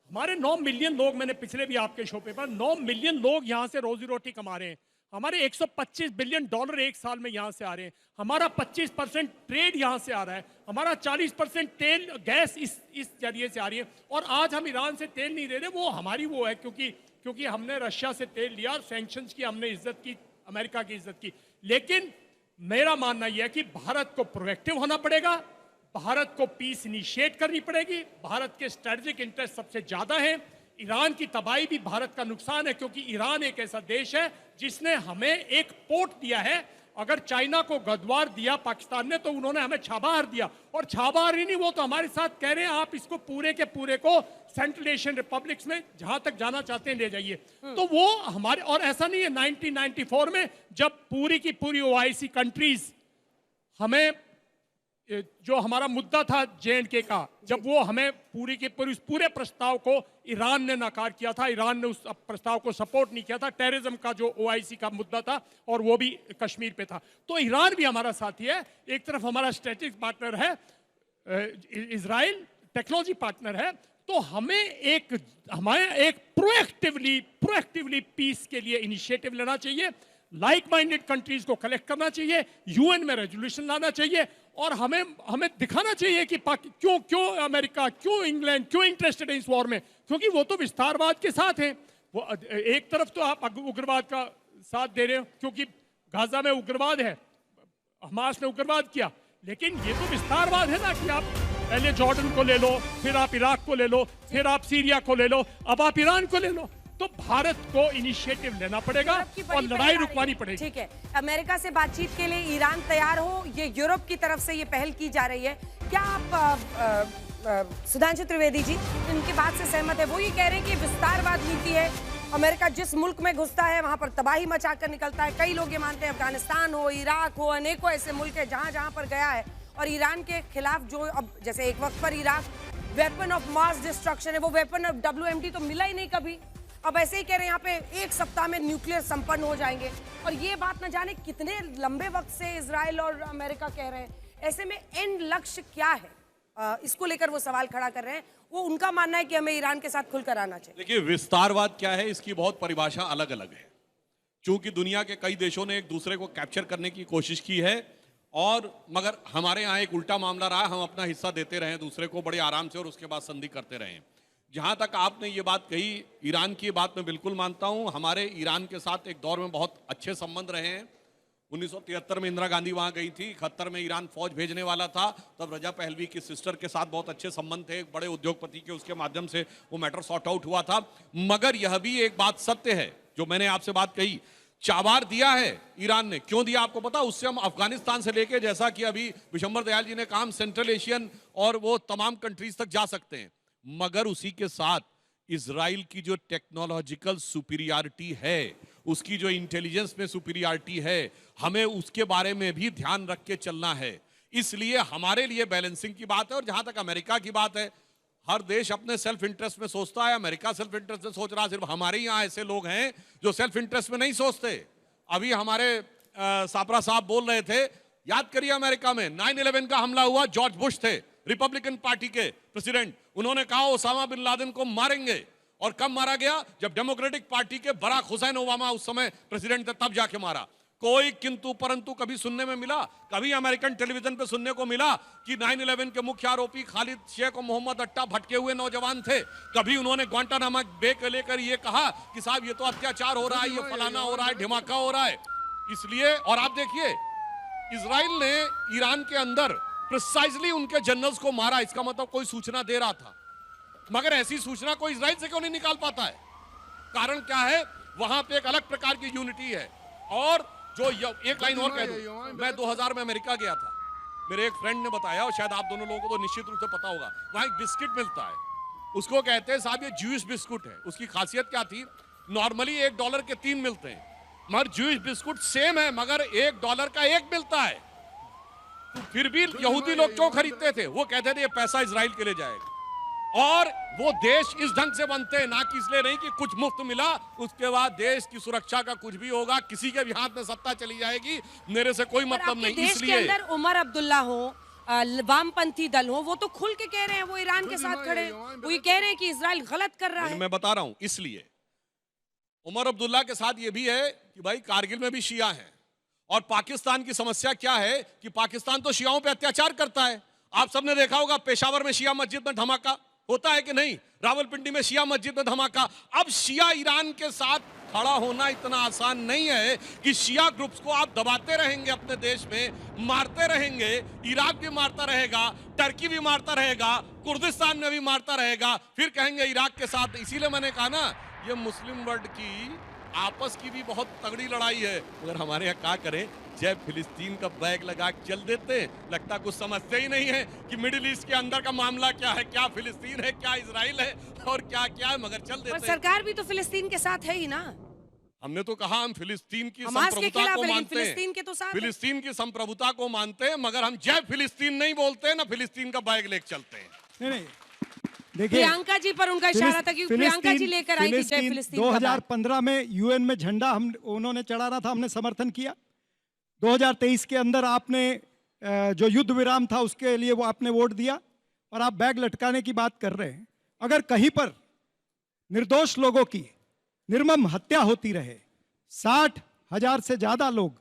हमारे 9 मिलियन लोग, मैंने पिछले भी आपके शो पे पर 9 मिलियन लोग यहां से रोजी रोटी कमा रहे हैं। हमारे 125 बिलियन डॉलर एक साल में यहां से आ रहे हैं। हमारा 25% ट्रेड यहां से आ रहा है। हमारा 40% तेल गैस इस जरिए से आ रही है। और आज हम ईरान से तेल नहीं ले रहे, वो हमारी वो है क्योंकि हमने रशिया से तेल लिया और सैंक्शंस की हमने इज्जत की, अमेरिका की इज्जत की। लेकिन मेरा मानना यह है कि भारत को प्रोएक्टिव होना पड़ेगा, भारत को पीस इनिशिएट करनी पड़ेगी। भारत के स्ट्रेटेजिक इंटरेस्ट सबसे ज्यादा है। ईरान की तबाही भी भारत का नुकसान है, क्योंकि ईरान एक ऐसा देश है जिसने हमें एक पोर्ट दिया है। अगर चाइना को गद्वार दिया पाकिस्तान ने, तो उन्होंने हमें छाबहार दिया। और छाबहार ही नहीं, वो तो हमारे साथ कह रहे हैं आप इसको पूरे के पूरे को सेंट्रल एशियन रिपब्लिक्स में जहां तक जाना चाहते हैं ले जाइए। तो वो हमारे, और ऐसा नहीं है 1994 में जब पूरी की पूरी OIC कंट्रीज हमें, जो हमारा मुद्दा था J&K का, जब वो हमें पूरी के पूरे प्रस्ताव को ईरान ने नकार किया था, ईरान ने उस प्रस्ताव को सपोर्ट नहीं किया था, टेररिज्म का जो OIC का मुद्दा था, और वो भी कश्मीर पे था। तो ईरान भी हमारा साथी है। एक तरफ हमारा स्ट्रेटेजिक पार्टनर है इजराइल, टेक्नोलॉजी पार्टनर है। तो हमें एक प्रोएक्टिवली पीस के लिए इनिशिएटिव लेना चाहिए, लाइक माइंडेड कंट्रीज को कलेक्ट करना चाहिए, UN में रेजोल्यूशन लाना चाहिए, और हमें दिखाना चाहिए कि क्यों अमेरिका, क्यों इंग्लैंड, क्यों इंटरेस्टेड है इस वॉर में। क्योंकि वो तो विस्तारवाद के साथ हैं। वो एक तरफ तो आप उग्रवाद का साथ दे रहे हो, क्योंकि गाजा में उग्रवाद है, हमास ने उग्रवाद किया, लेकिन ये तो विस्तारवाद है ना, कि आप पहले जॉर्डन को ले लो, फिर आप इराक को ले लो, फिर आप सीरिया को ले लो, अब आप ईरान को ले लो। तो भारत को इनिशिएटिव लेना पड़ेगा और लड़ाई रुकवानी पड़ेगी। ठीक है, अमेरिका से बातचीत के लिए ईरान तैयार हो, ये यूरोप की तरफ से ये पहल की जा रही है। क्या आप सुधांशु त्रिवेदी जी इनकी बात से सहमत है? वो ये कह रहे हैं कि विस्तारवाद नीति है, अमेरिका जिस मुल्क में घुसता है वहां पर तबाही मचा कर निकलता है। कई लोग ये मानते हैं अफगानिस्तान हो, इराक हो, अनेकों ऐसे मुल्क है जहां जहां पर गया है। और ईरान के खिलाफ जो अब जैसे एक वक्त पर Iraq weapon of mass destruction है, वो वेपन ऑफ WMD तो मिला ही नहीं कभी। अब ऐसे ही कह रहे हैं यहाँ पे 1 सप्ताह में न्यूक्लियर संपन्न हो जाएंगे, और ये बात न जाने कितने लंबे वक्त से इजराइल और अमेरिका कह रहे हैं। ऐसे में एंड लक्ष्य क्या है, इसको लेकर वो सवाल खड़ा कर रहे हैं। वो उनका मानना है कि हमें ईरान के साथ खुलकर आना चाहिए। देखिए, विस्तारवाद क्या है, इसकी बहुत परिभाषा अलग अलग है। क्योंकि दुनिया के कई देशों ने एक दूसरे को कैप्चर करने की कोशिश की है, और मगर हमारे यहाँ एक उल्टा मामला रहा, हम अपना हिस्सा देते रहे दूसरे को बड़े आराम से, और उसके बाद संधि करते रहे। जहां तक आपने ये बात कही, ईरान की बात मैं बिल्कुल मानता हूं। हमारे ईरान के साथ एक दौर में बहुत अच्छे संबंध रहे हैं। 1973 में इंदिरा गांधी वहां गई थी, 71 में ईरान फौज भेजने वाला था, तब रजा पहलवी की सिस्टर के साथ बहुत अच्छे संबंध थे, एक बड़े उद्योगपति के, उसके माध्यम से वो मैटर सॉर्ट आउट हुआ था। मगर यह भी एक बात सत्य है, जो मैंने आपसे बात कही, चाबार दिया है ईरान ने। क्यों दिया आपको पता? उससे हम अफगानिस्तान से लेके, जैसा कि अभी विशंबर दयाल जी ने कहा, हम सेंट्रल एशियन और वो तमाम कंट्रीज तक जा सकते हैं। मगर उसी के साथ इजराइल की जो टेक्नोलॉजिकल सुपीरियरिटी है, उसकी जो इंटेलिजेंस में सुपीरियरिटी है, हमें उसके बारे में भी ध्यान रख के चलना है। इसलिए हमारे लिए बैलेंसिंग की बात है। और जहां तक अमेरिका की बात है, हर देश अपने सेल्फ इंटरेस्ट में सोचता है। अमेरिका सेल्फ इंटरेस्ट में सोच रहा है, सिर्फ हमारे यहाँ ऐसे लोग हैं जो सेल्फ इंटरेस्ट में नहीं सोचते। अभी हमारे सापरा साहब बोल रहे थे, याद करिए अमेरिका में 9/11 का हमला हुआ, जॉर्ज बुश थे, रिपब्लिकन पार्टी के प्रेसिडेंट। उन्होंने कहा ओसामा बिन लादेन को मारेंगे, और कब मारा गया? जब डेमोक्रेटिक पार्टी के बराक हुसैन ओबामा उस समय प्रेसिडेंट थे, तब जाके मारा। कोई किंतु परंतु कभी सुनने में मिला? कभी अमेरिकन टेलीविजन पे सुनने को मिला कि 9/11 के मुख्य आरोपी खालिद शेख और मोहम्मद अट्टा भटके हुए नौजवान थे? कभी उन्होंने ग्वांटानामा बे को लेकर ये कहा कि साहब ये तो अत्याचार हो रहा है, ये फलाना हो रहा है, धमाका हो रहा है? इसलिए, और आप देखिए, इजराइल ने ईरान के अंदर प्रिसाइजली उनके जनरल्स को मारा। इसका मतलब कोई सूचना दे रहा था, मगर ऐसी सूचना कोई इजराइल से क्यों नहीं निकाल पाता है? कारण क्या है? वहां पे एक अलग प्रकार की यूनिटी है। और जो एक लाइन और कह दूं, मैं 2000 में अमेरिका गया था, मेरे एक फ्रेंड ने बताया, और शायद आप दोनों लोगों को तो निश्चित रूप से पता होगा, वहां एक बिस्किट मिलता है, उसको कहते हैं साहब ये ज्यूइश बिस्कुट है। उसकी खासियत क्या थी? नॉर्मली $1 के 3 मिलते हैं, मगर जूइश बिस्कुट सेम है मगर $1 का 1 मिलता है। तो फिर भी यहूदी लोग क्यों खरीदते थे? वो कहते थे ये पैसा इजराइल के लिए जाएगा, और वो देश इस ढंग से बनते हैं, ना कि इसलिए नहीं कि कुछ मुफ्त मिला उसके बाद देश की सुरक्षा का कुछ भी होगा, किसी के भी हाथ में सत्ता चली जाएगी, मेरे से कोई मतलब नहीं। देश के अंदर उमर अब्दुल्ला हो, वामपंथी दल हो, वो तो खुल के कह रहे हैं वो ईरान के साथ खड़े हैं, वो ये कह रहे हैं कि इजराइल गलत कर रहा है। मैं बता रहा हूं, इसलिए उमर अब्दुल्ला के साथ ये भी है कि भाई कारगिल में भी शिया है, और पाकिस्तान की समस्या क्या है कि पाकिस्तान तो शियाओं पे अत्याचार करता है। आप सबने देखा होगा पेशावर में शिया मस्जिद में धमाका होता है कि नहीं, रावलपिंडी में शिया मस्जिद में धमाका। अब शिया ईरान के साथ खड़ा होना इतना आसान नहीं है कि शिया ग्रुप्स को आप दबाते रहेंगे, अपने देश में मारते रहेंगे, इराक भी मारता रहेगा, टर्की भी मारता रहेगा, कुर्दिस्तान में भी मारता रहेगा, फिर कहेंगे इराक के साथ। इसीलिए मैंने कहा ना, ये मुस्लिम वर्ल्ड की आपस की भी बहुत तगड़ी लड़ाई है। अगर हमारे यहाँ क्या करें, जय फिलिस्तीन का बैग लगा के चल देते हैं, लगता कुछ समझते ही नहीं है कि मिडिल ईस्ट के अंदर का मामला क्या है, क्या फिलिस्तीन है, क्या इजराइल है और क्या क्या है, मगर चल देते हैं। सरकार भी तो फिलिस्तीन के साथ है ही ना। हमने तो कहा हम फिलिस्तीन की हमास के संप्रभुता खिलाफ को है, लेकिन मानते हैं, फिलिस्तीन के तो साथ है। फिलिस्तीन की संप्रभुता को मानते हैं, मगर हम जय फिलिस्तीन नहीं बोलते हैं, ना फिलिस्तीन का बैग लेके चलते हैं। नहीं देखिए, प्रियंका जी पर उनका इशारा था कि प्रियंका जी लेकर आई कि जय फिलिस्तीन। 2015 में यूएन में झंडा उन्होंने चढ़ाना था, हमने समर्थन किया। 2023 के अंदर आपने जो युद्ध विराम था उसके लिए वो आपने वोट दिया, और आप बैग लटकाने की बात कर रहे हैं। अगर कहीं पर निर्दोष लोगों की निर्मम हत्या होती रहे, 60,000 से ज्यादा लोग,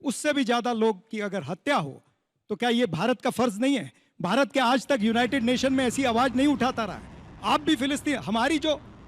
उससे भी ज्यादा लोग की अगर हत्या हो, तो क्या ये भारत का फर्ज नहीं है? भारत के आज तक यूनाइटेड नेशन में ऐसी आवाज नहीं उठाता रहा है। आप भी फिलिस्तीन,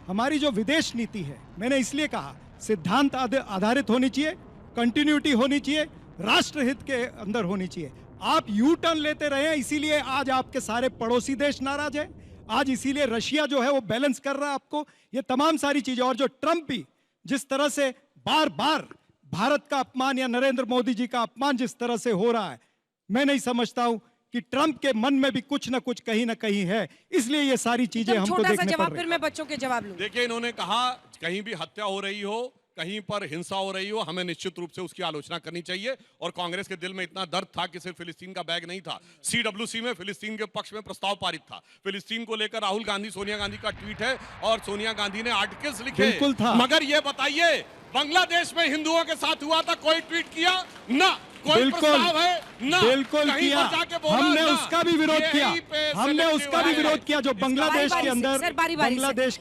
हमारी जो विदेश नीति है, मैंने इसलिए कहा सिद्धांत आधारित होनी चाहिए, कंटिन्यूटी होनी चाहिए, राष्ट्रहित के अंदर होनी चाहिए। आप यू टर्न लेते रहे हैं, इसीलिए आज आपके सारे पड़ोसी देश नाराज है, आज इसीलिए रशिया जो है वो बैलेंस कर रहा है आपको, ये तमाम सारी चीजें। और जो ट्रंप भी जिस तरह से बार बार भारत का अपमान या नरेंद्र मोदी जी का अपमान जिस तरह से हो रहा है, मैं नहीं समझता हूं कि ट्रंप के मन में भी कुछ ना कुछ कहीं ना कहीं है, इसलिए ये सारी चीजें हमको देखने पड़ रही हैं। फिर मैं बच्चों के जवाब लूं। देखिए, इन्होंने कहा कहीं भी हत्या हो रही हो, कहीं पर हिंसा हो रही हो, हमें निश्चित रूप से उसकी आलोचना करनी चाहिए। और कांग्रेस के दिल में इतना दर्द था कि सिर्फ फिलिस्तीन का बैग नहीं था, CWC में फिलिस्तीन के पक्ष में प्रस्ताव पारित था। फिलिस्तीन को लेकर राहुल गांधी, सोनिया गांधी का ट्वीट है, और सोनिया गांधी ने आर्टिकल्स लिखे। बिल्कुल था। मगर ये बताइए, बांग्लादेश में हिंदुओं के साथ हुआ था, कोई ट्वीट किया ना, कोई प्रस्ताव है ना, बिल्कुल किया, हमने उसका भी विरोध किया, हमने उसका भी विरोध किया। जो बांग्लादेश के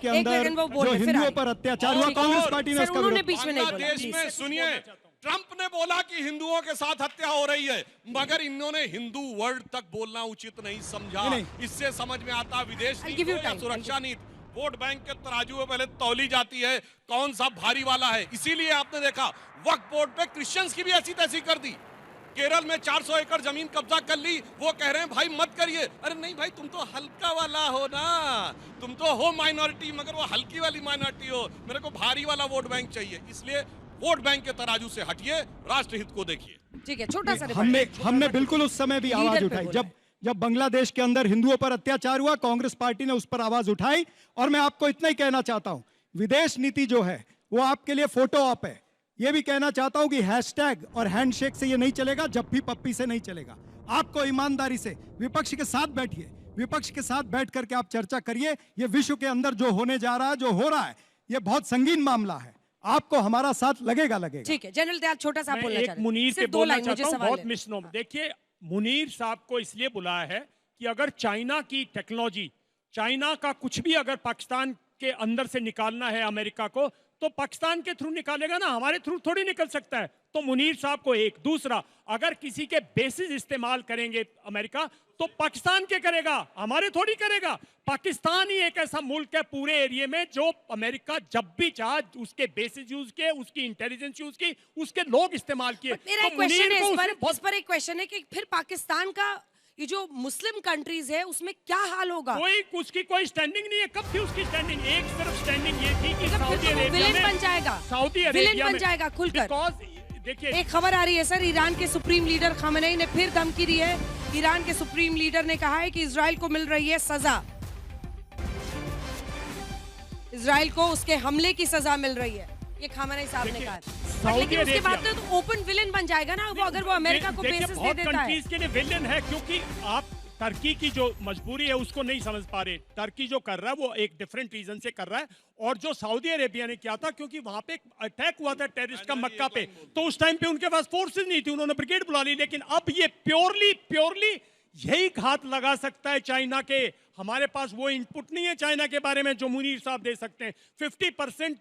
अंदर जो हिंदुओं पर अत्याचार हुआ, कांग्रेस पार्टी ने उसका विरोध। बांग्लादेश में सुनिए, ट्रंप ने बोला कि हिंदुओं के साथ हत्या हो रही है, मगर इन्होंने हिंदू वर्ड तक बोलना उचित नहीं समझा। इससे समझ में आता विदेश नीति या सुरक्षा नीति, वोट बैंक के तराजू में पहले तौली जाती है कौन सा भारी वाला है। इसीलिए आपने देखा वक्फ बोर्ड पे क्रिश्चियंस की भी ऐसी तैसी कर दी। केरल में 400 एकड़ जमीन कब्जा कर ली, वो कह रहे हैं भाई मत करिए। अरे नहीं भाई, तुम तो हल्का वाला हो ना, तुम तो हो माइनॉरिटी, मगर वो हल्की वाली माइनॉरिटी हो, मेरे को भारी वाला वोट बैंक चाहिए। इसलिए वोट बैंक के तराजू से हटिए, राष्ट्रहित को देखिए। ठीक है, छोटा सा हमने बिल्कुल उस समय भी आवाज उठाई जब बांग्लादेश के अंदर हिंदुओं पर अत्याचार हुआ, कांग्रेस पार्टी ने उस पर आवाज उठाई। और मैं आपको इतना ही कहना चाहता हूं, विदेश नीति जो है वो आपके लिए फोटो ऑप है। ये भी कहना चाहता हूं कि हैशटैग और हैंडशेक से ये नहीं चलेगा, जब भी पप्पी से नहीं चलेगा। आपको ईमानदारी से विपक्ष के साथ बैठिए, विपक्ष के साथ बैठ करके आप चर्चा करिए। ये विश्व के अंदर जो होने जा रहा है, जो हो रहा है, ये बहुत संगीन मामला है, आपको हमारा साथ लगेगा। ठीक है, जनरल दयाल छोटा सा बोलना चाहते हैं। मुनीर पे बोलना चाहता हूं, बहुत मिसनोम। देखिए, मुनीर साहब को इसलिए बुलाया है कि अगर चाइना की टेक्नोलॉजी, चाइना का कुछ भी अगर पाकिस्तान के अंदर से निकालना है अमेरिका को, तो पाकिस्तान के थ्रू निकालेगा ना, हमारे थ्रू थोड़ी निकल सकता है। तो मुनीर साहब को एक। दूसरा, अगर किसी के बेसिस इस्तेमाल करेंगे अमेरिका, तो पाकिस्तान के करेगा, हमारे थोड़ी करेगा। पाकिस्तान ही एक ऐसा मुल्क है पूरे एरिया में जो अमेरिका जब भी चाहे उसके बेसिस यूज किए, उसकी इंटेलिजेंस यूज की, उसके लोग इस्तेमाल किए। मेरा एक क्वेश्चन है इस पर एक क्वेश्चन है कि फिर पाकिस्तान का ये जो मुस्लिम कंट्रीज है उसमें क्या हाल होगा? उसकी कोई स्टैंडिंग नहीं है। कब थी उसकी स्टैंडिंग? एक सिर्फ स्टैंडिंग ये थी कि सऊदी अरेबिया विलेन बन जाएगा, सऊदी अरेबिया बन जाएगा खुलकर। देखिए, एक खबर आ रही है सर, ईरान के सुप्रीम लीडर खमेनेई ने फिर धमकी दी है। ईरान के सुप्रीम लीडर ने कहा है कि इजराइल को मिल रही है सजा। इजराइल को उसके हमले की सजा मिल रही है, ये खामेनी साहब ने कहा। बट लेकिन उसके बाद तो ओपन विलेन बन जाएगा ना वो, अगर वो अमेरिका को बेसिस दे देता है। कंट्रीज के लिए विलेन है, क्योंकि आप टर्की की जो मजबूरी है उसको नहीं समझ पा रहे। टर्की जो कर रहा है वो एक डिफरेंट रीजन से कर रहा है, और जो सऊदी अरेबिया ने किया था, क्योंकि वहां पे अटैक हुआ था टेररिस्ट का मक्का पे, तो उस टाइम पे उनके पास फोर्सेस नहीं थी, उन्होंने ब्रिगेड बुला ली। लेकिन अब ये प्योरली यही घात लगा सकता है चाइना के। हमारे पास वो इनपुट नहीं है चाइना के बारे में जो मुनीर साहब दे सकते हैं। 50%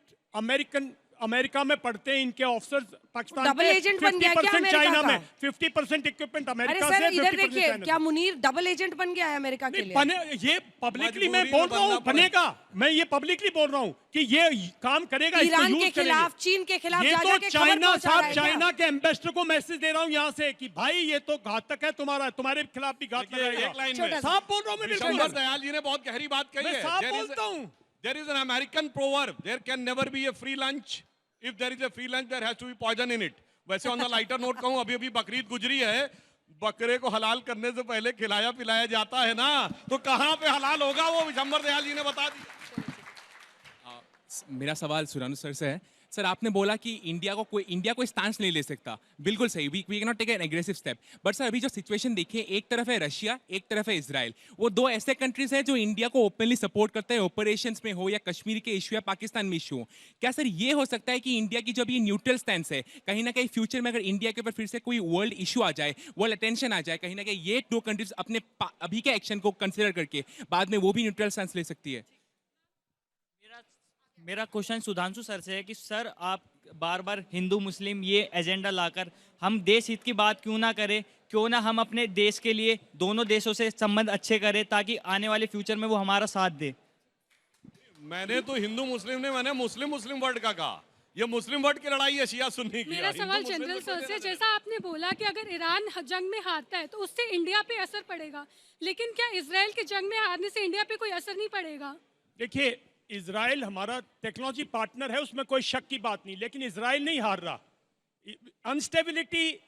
अमेरिका में पढ़ते हैं इनके ऑफिसर्स, पाकिस्तान डबल एजेंट बन गया क्या अमेरिका चाइना का? में 50% इक्विपमेंट अमेरिका अरे से, सर इधर 50% देखिए, चाइना क्या मुनीर डबल एजेंट बन गया है अमेरिका के लिए? बने, ये पब्लिकली मैं बोल रहा हूँ बनेगा, मैं ये पब्लिकली बोल रहा हूँ कि ये काम करेगा। ईरान के खिलाफ, चीन के खिलाफ ये जा तो के चाइना साहब, खबर चाइना के एम्बेसडर को मैसेज दे रहा हूँ यहाँ से कि भाई ये तो घातक है, तुम्हारे खिलाफ भी घात लगाएगा। एक लाइन में साहब बोल रहा हूँ मैं, विशंबर दयाल जी ने बहुत गहरी बात कही है। साहब बोलता हूँ। There is an American proverb, there can never be a free lunch. If there is a free lunch, there has to be poison in it. वैसे ऑन द लाइटर नोट कहूँ, अभी बकरीद गुजरी है, बकरे को हलाल करने से पहले खिलाया पिलाया जाता है ना, तो कहाँ पे हलाल होगा वो विशंबर दयाल जी ने बता दिया। मेरा सवाल सुरानू सर से है। सर आपने बोला कि इंडिया कोई स्टांस नहीं ले सकता, बिल्कुल सही, we can not take an aggressive step. But sir अभी जो सिचुएशन देखिए, एक तरफ है रशिया, एक तरफ है इजराइल, वो दो ऐसे कंट्रीज हैं जो इंडिया को ओपनली सपोर्ट करते हैं, ऑपरेशंस में हो या कश्मीर के इशू या पाकिस्तान में इशू हो। क्या सर ये हो सकता है कि इंडिया की जो भी न्यूट्रल स्टैंस है, कहीं ना कहीं फ्यूचर में अगर इंडिया के ऊपर फिर से कोई वर्ल्ड इशू आ जाए, वर्ल्ड अटेंशन आ जाए, कहीं ना कहीं ये दो कंट्रीज अपने अभी के एक्शन को कंसिडर करके बाद में वो भी न्यूट्रल स्टैंस ले सकती है? मेरा क्वेश्चन सुधांशु सर से है कि सर आप बार बार हिंदू मुस्लिम ये एजेंडा लाकर हम देश हित की बात क्यों ना करें, क्यों ना हम अपने देश के लिए दोनों देशों से संबंध अच्छे करें ताकि आने वाले फ्यूचर में वो हमारा साथ दे। मैंने तो हिंदू मुस्लिम ने, मैंने मुस्लिम वर्ड का कहा, ये मुस्लिम वर्ड की लड़ाई है शिया सुन्नी की। मेरा सवाल जनरल सर से, जैसा आपने बोला कि अगर ईरान जंग में हारता है तो उससे इंडिया पे असर पड़ेगा, लेकिन क्या इजराइल के जंग में हारने से इंडिया पे कोई असर नहीं पड़ेगा? देखिए, इजराइल हमारा टेक्नोलॉजी पार्टनर है, उसमें कोई शक की बात नहीं, लेकिन इजराइल नहीं हार रहा। अनस्टेबिलिटी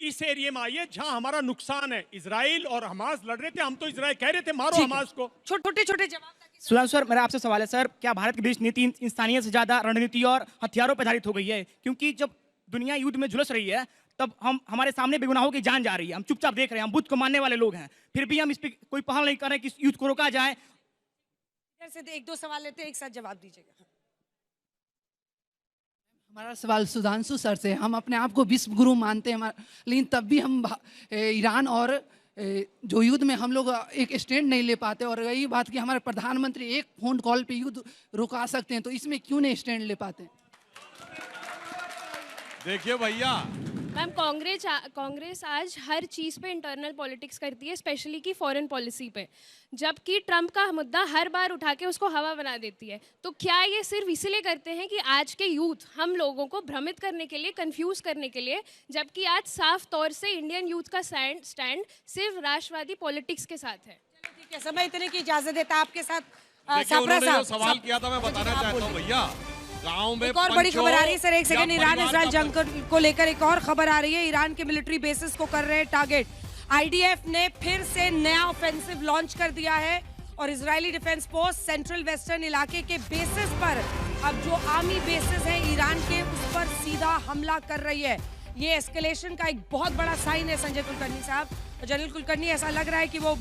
इस एरिया में आई है जहां हमारा नुकसान है। इजराइल और हमास लड़ रहे थे, हम तो इजराइल कह रहे थे मारो हमास को। छोटे छोटे जवाब। सुधांशु सर, मेरा आपसे सवाल है सर, क्या भारत की विदेश नीति इंसानियत से ज्यादा रणनीति और हथियारों पर आधारित हो गई है? क्योंकि जब दुनिया युद्ध में झुलस रही है तब हमारे सामने बेगुनाहों की जान जा रही है, हम चुपचाप देख रहे हैं, हम बुद्ध को मानने वाले लोग हैं, फिर भी हम इस पर कोई पहल नहीं कर रहे कि युद्ध को रोका जाए। से एक दो सवाल लेते हैं, एक साथ जवाब दीजिएगा। हमारा सवाल सुधांशु सर से, हम अपने आप को विश्व गुरु मानते हैं, लेकिन तब भी हम ईरान और जो युद्ध में हम लोग एक स्टैंड नहीं ले पाते, और यही बात कि हमारे प्रधानमंत्री एक फोन कॉल पे युद्ध रुका सकते हैं, तो इसमें क्यों नहीं स्टैंड ले पाते? देखिए भैया, मैम कांग्रेस आज हर चीज़ पे इंटरनल पॉलिटिक्स करती है, स्पेशली की फॉरेन पॉलिसी पे, जबकि ट्रंप का मुद्दा हर बार उठा के उसको हवा बना देती है। तो क्या ये सिर्फ इसीलिए करते हैं कि आज के यूथ हम लोगों को भ्रमित करने के लिए, कंफ्यूज करने के लिए, जबकि आज साफ तौर से इंडियन यूथ का स्टैंड सिर्फ राष्ट्रवादी पॉलिटिक्स के साथ है? ठीक है, समय इतने की इजाजत देता है आपके साथ। उन्होंने जो सवाल किया था मैं बताना चाहता हूँ भैया, गांव में एक और बड़ी खबर आ रही है सर, एक सेकंड, ईरान इजराइल जंग को लेकर एक और खबर आ रही है। ईरान के मिलिट्री बेसिस को कर रहे हैं टारगेट। आईडीएफ ने फिर से नया ऑफेंसिव लॉन्च कर दिया है और Israeli defence post central western इलाके के बेसिस पर, अब जो आर्मी बेसिस हैं ईरान के, उस पर सीधा हमला कर रही है। ये एस्केलेशन का एक बहुत बड़ा साइन है जनरल कुलकर्णी, ऐसा लग रहा है कि वो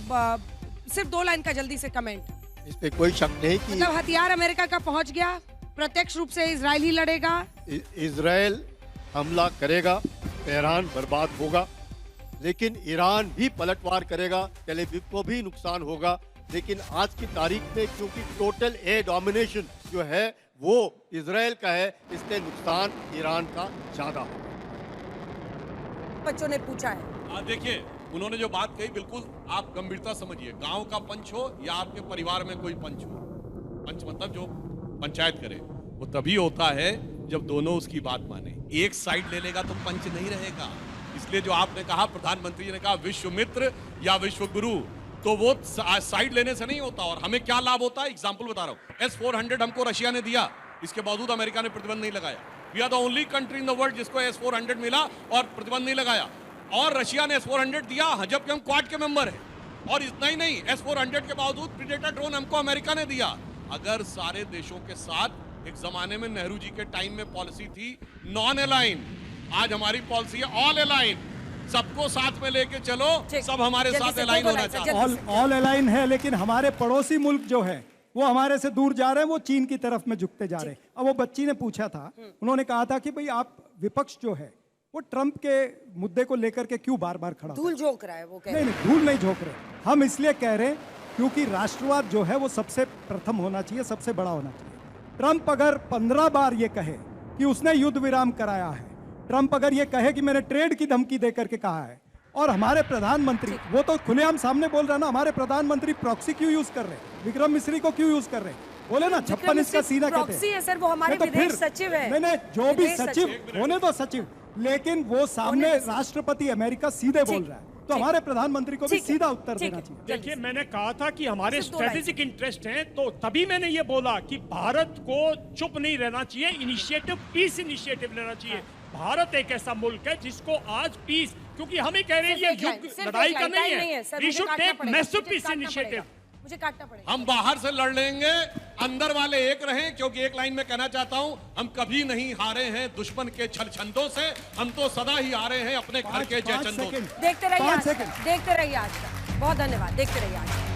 सिर्फ 2 लाइन का जल्दी से कमेंट। इस पे कोई शक नहीं कि मतलब हथियार अमेरिका का पहुंच गया, प्रत्यक्ष रूप से इजराइल ही लड़ेगा, इजराइल हमला करेगा, तेहरान बर्बाद होगा, लेकिन ईरान भी पलटवार करेगा, तेल अवीव को भी नुकसान होगा। लेकिन आज की तारीख में क्योंकि टोटल एयर डोमिनेशन जो है वो इजराइल का है, इसलिए नुकसान ईरान का ज्यादा होगा। बच्चों ने पूछा है। देखिए, उन्होंने जो बात कही बिल्कुल आप गंभीरता समझिए। गांव का पंच हो या आपके परिवार में कोई पंच हो, पंच मतलब जो पंचायत करे, वो तभी होता है जब दोनों उसकी बात माने। एक साइड ले लेगा तो पंच नहीं रहेगा। इसलिए जो आपने कहा, प्रधानमंत्री जी ने कहा विश्व मित्र या विश्व गुरु, तो वो साइड लेने से नहीं होता। और हमें क्या लाभ होता है, एग्जांपल बता रहा हूं। S-400 हमको रशिया ने दिया, इसके बावजूद अमेरिका ने प्रतिबंध नहीं लगाया। We are the only country in the world जिसको S-400 मिला और प्रतिबंध नहीं लगाया। और रशिया ने S-400 दिया जबकि हम क्वाड के मेंबर हैं। और इतना ही नहीं, S-400 के बावजूद प्रीडेटर ड्रोन हमको अमेरिका ने दिया। अगर सारे देशों के साथ, एक जमाने में नेहरू जी के टाइम में पॉलिसी थी नॉन अलाइन, आज हमारी पॉलिसी है ऑल अलाइन, सबको साथ में लेके चलो, सब हमारे साथ अलाइन होना चाहते हैं। ऑल अलाइन है, लेकिन हमारे पड़ोसी मुल्क जो है वो हमारे से दूर जा रहे हैं, वो चीन की तरफ में झुकते जा रहे हैं। अब वो बच्ची ने पूछा था, उन्होंने कहा था कि भाई आप विपक्ष जो है वो ट्रंप के मुद्दे को लेकर के क्यों बार बार खड़ा धूल झोंक रहा है वो, कह नहीं, धूल नहीं झोंक रहे, हम इसलिए कह रहे हैं क्योंकि राष्ट्रवाद जो है वो सबसे प्रथम होना चाहिए, सबसे बड़ा होना चाहिए। ट्रंप अगर 15 बार ये कहे कि उसने युद्ध विराम कराया है, ट्रंप अगर ये कहे कि मैंने ट्रेड की धमकी दे करके कहा है, और हमारे प्रधानमंत्री वो तो खुलेआम सामने बोल रहा है ना, हमारे प्रधानमंत्री प्रॉक्सी क्यों यूज कर रहे हैं, विक्रम मिश्री को क्यों यूज कर रहे हैं, बोले ना 56 इसका सीना कहते हैं। प्रॉक्सी है सर, वो हमारे तो विदेश फिर- सचिव है। नहीं, जो भी सचिव होने दो सचिव, लेकिन वो सामने राष्ट्रपति अमेरिका सीधे बोल रहा है, तो हमारे प्रधानमंत्री को भी सीधा उत्तर देना चाहिए। देखिए, मैंने कहा था कि हमारे स्ट्रेटेजिक इंटरेस्ट हैं, तो तभी मैंने ये बोला कि भारत को चुप नहीं रहना चाहिए, इनिशिएटिव, पीस इनिशिएटिव लेना चाहिए। भारत एक ऐसा मुल्क है जिसको आज पीस, क्योंकि हम ही कह रहे हैं ये युद्ध लड़ाई का नहीं है, we should take massive peace initiative. मुझे काटना पड़ेगा। हम बाहर से लड़ लेंगे, अंदर वाले एक रहें, क्योंकि एक लाइन में कहना चाहता हूं, हम कभी नहीं हारे हैं दुश्मन के छल छंदों से, हम तो सदा ही हारे हैं अपने घर के जयचंदों से। देखते रहिए आज तक, बहुत धन्यवाद, देखते रहिए आज तक।